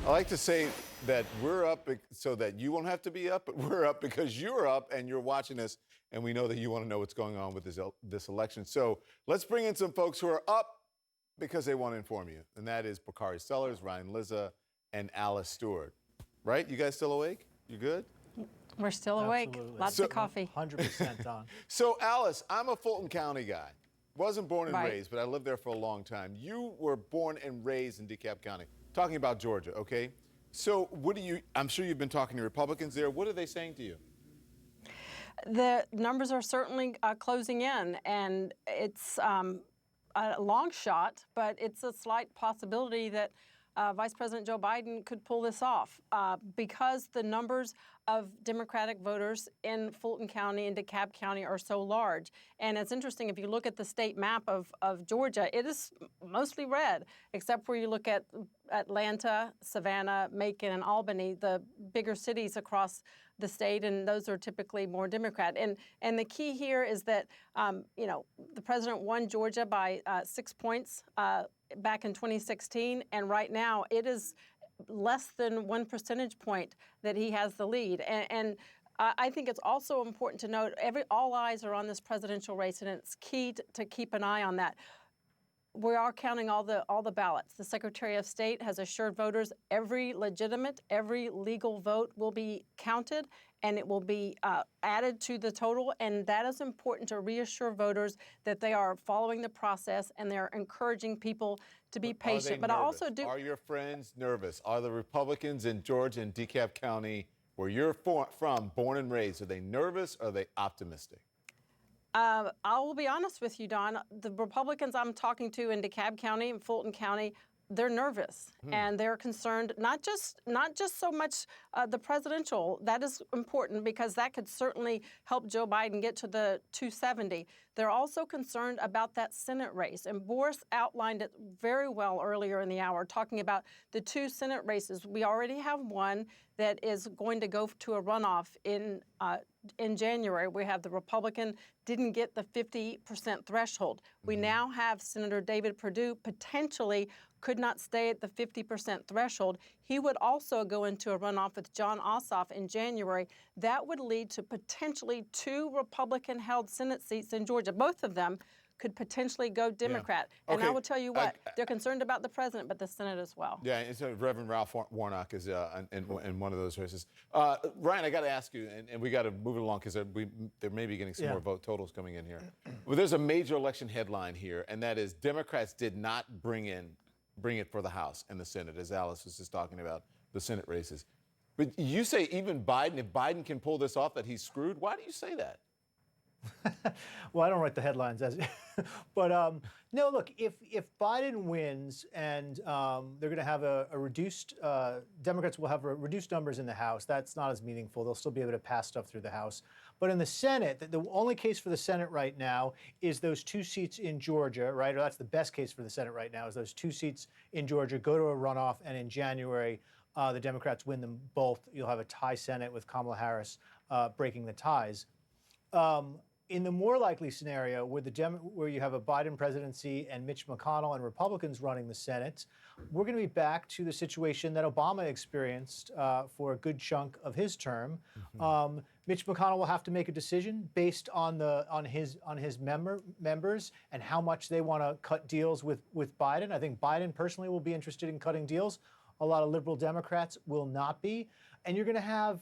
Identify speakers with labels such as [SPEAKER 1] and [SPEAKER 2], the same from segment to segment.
[SPEAKER 1] I like to say that we're up so that you won't have to be up, but we're up because you're up and you're watching us, and we know that you want to know what's going on with this election. So let's bring in some folks who are up because they want to inform you, and that is Bakari Sellers, Ryan Lizza, and Alice Stewart. Right? You guys still awake? You good?
[SPEAKER 2] We're still awake.
[SPEAKER 3] Absolutely.
[SPEAKER 2] Lots of coffee.
[SPEAKER 3] 100% Don.
[SPEAKER 1] So, Alice, I'm a Fulton County guy. Wasn't born and
[SPEAKER 2] Right.
[SPEAKER 1] raised, but I lived there for a long time. You were born and raised in DeKalb County. Talking about Georgia, okay? So I'm sure you've been talking to Republicans there. What are they saying to you?
[SPEAKER 2] The numbers are certainly closing in, and it's a long shot, but it's a slight possibility that Vice President Joe Biden could pull this off because the numbers of Democratic voters in Fulton County and DeKalb County are so large. And it's interesting, if you look at the state map of Georgia, it is mostly red, except where you look at Atlanta, Savannah, Macon, and Albany, the bigger cities across the state, and those are typically more Democrat. And the key here is that, the president won Georgia by 6 points back in 2016, and right now it is less than 1 percentage point that he has the lead. And I think it's also important to note all eyes are on this presidential race, and it's key to keep an eye on that. We are counting all the ballots. The Secretary of State has assured voters every legal vote will be counted, and it will be added to the total. And that is important to reassure voters that they are following the process and they're encouraging people to be patient.
[SPEAKER 1] But I also do. Are your friends nervous? Are the Republicans in Georgia and DeKalb County, where you're from, born and raised, are they nervous or are they optimistic?
[SPEAKER 2] I will be honest with you, Don. The Republicans I'm talking to in DeKalb County and Fulton County, they're nervous and they're concerned, not just so much the presidential. That is important because that could certainly help Joe Biden get to the 270. They're also concerned about that Senate race. And Boris outlined it very well earlier in the hour, talking about the 2 Senate races. We already have one that is going to go to a runoff in January. We have the Republican didn't get the 50% threshold. We now have Senator David Perdue potentially could not stay at the 50% threshold. He would also go into a runoff with Jon Ossoff in January. That would lead to potentially 2 Republican-held Senate seats in Georgia. Both of them could potentially go Democrat. Yeah. And I will tell you what, they're concerned about the president, but the Senate as well.
[SPEAKER 1] Yeah, and so Reverend Ralph Warnock is in one of those races. Ryan, I got to ask you, and we got to move it along because there may be getting some more vote totals coming in here. Well, there's a major election headline here, and that is Democrats did not bring it for the House and the Senate, as Alice was just talking about, the Senate races. But you say even Biden, if Biden can pull this off, that he's screwed. Why do you say that?
[SPEAKER 3] Well, I don't write the headlines, but no. Look, if Biden wins and they're going to have a reduced, Democrats will have reduced numbers in the House. That's not as meaningful. They'll still be able to pass stuff through the House. But in the Senate, the only case for the Senate right now is those 2 seats in Georgia, right? Or that's the best case for the Senate right now is those 2 seats in Georgia go to a runoff, and in January, the Democrats win them both. You'll have a tie Senate with Kamala Harris breaking the ties. In the more likely scenario, where you have a Biden presidency and Mitch McConnell and Republicans running the Senate, we're going to be back to the situation that Obama experienced for a good chunk of his term. Mitch McConnell will have to make a decision based on his members and how much they want to cut deals with Biden. I think Biden personally will be interested in cutting deals. A lot of liberal Democrats will not be, and you're going to have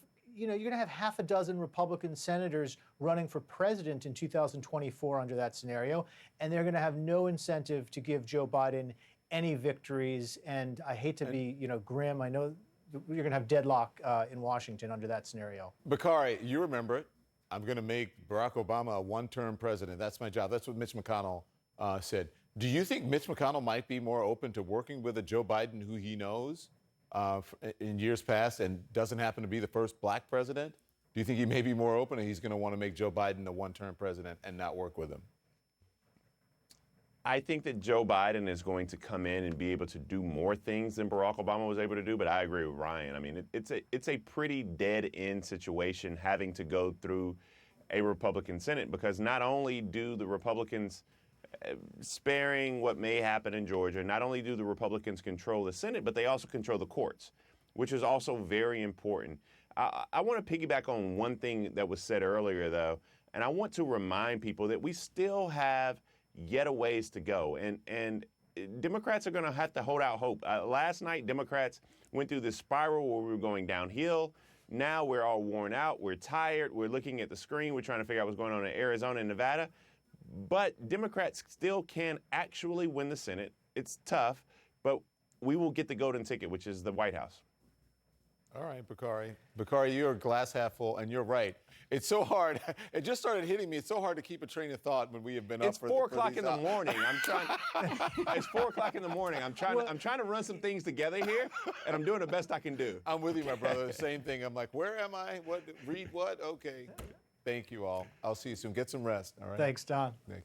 [SPEAKER 3] half a dozen Republican senators running for president in 2024 under that scenario, and they're going to have no incentive to give Joe Biden any victories. And I hate to be, grim. I know you're going to have deadlock in Washington under that scenario.
[SPEAKER 1] Bakari, you remember it. I'm going to make Barack Obama a one-term president. That's my job. That's what Mitch McConnell said. Do you think Mitch McConnell might be more open to working with a Joe Biden who he knows in years past and doesn't happen to be the first black president? Do you think he may be more open and he's going to want to make Joe Biden a one-term president and not work with him?
[SPEAKER 4] I think that Joe Biden is going to come in and be able to do more things than Barack Obama was able to do, but I agree with Ryan. I mean, it's a pretty dead-end situation having to go through a Republican Senate because not only do the Republicans sparing what may happen in Georgia, not only do the Republicans control the Senate, but they also control the courts. which is also very important. I want to piggyback on one thing that was said earlier, though, and I want to remind people that we still have yet a ways to go. And Democrats are going to have to hold out hope. Last night, Democrats went through this spiral where we were going downhill. Now we're all worn out. We're tired. We're looking at the screen. We're trying to figure out what's going on in Arizona and Nevada. But Democrats still can actually win the Senate. It's tough, but we will get the golden ticket, which is the White House.
[SPEAKER 1] All right, Bakari. Bakari, you're glass half full, and you're right. It's so hard. It just started hitting me. It's so hard to keep a train of thought when we have been
[SPEAKER 4] It's
[SPEAKER 1] up for
[SPEAKER 4] 4 o'clock in the
[SPEAKER 1] hours.
[SPEAKER 4] morning. I'm trying. It's 4 o'clock in the morning. I'm trying to run some things together here, and I'm doing the best I can do.
[SPEAKER 1] I'm with you, my brother. Same thing. I'm like, where am I? What? Read what? Okay. Thank you all. I'll see you soon. Get some rest. All right.
[SPEAKER 3] Thanks, Don.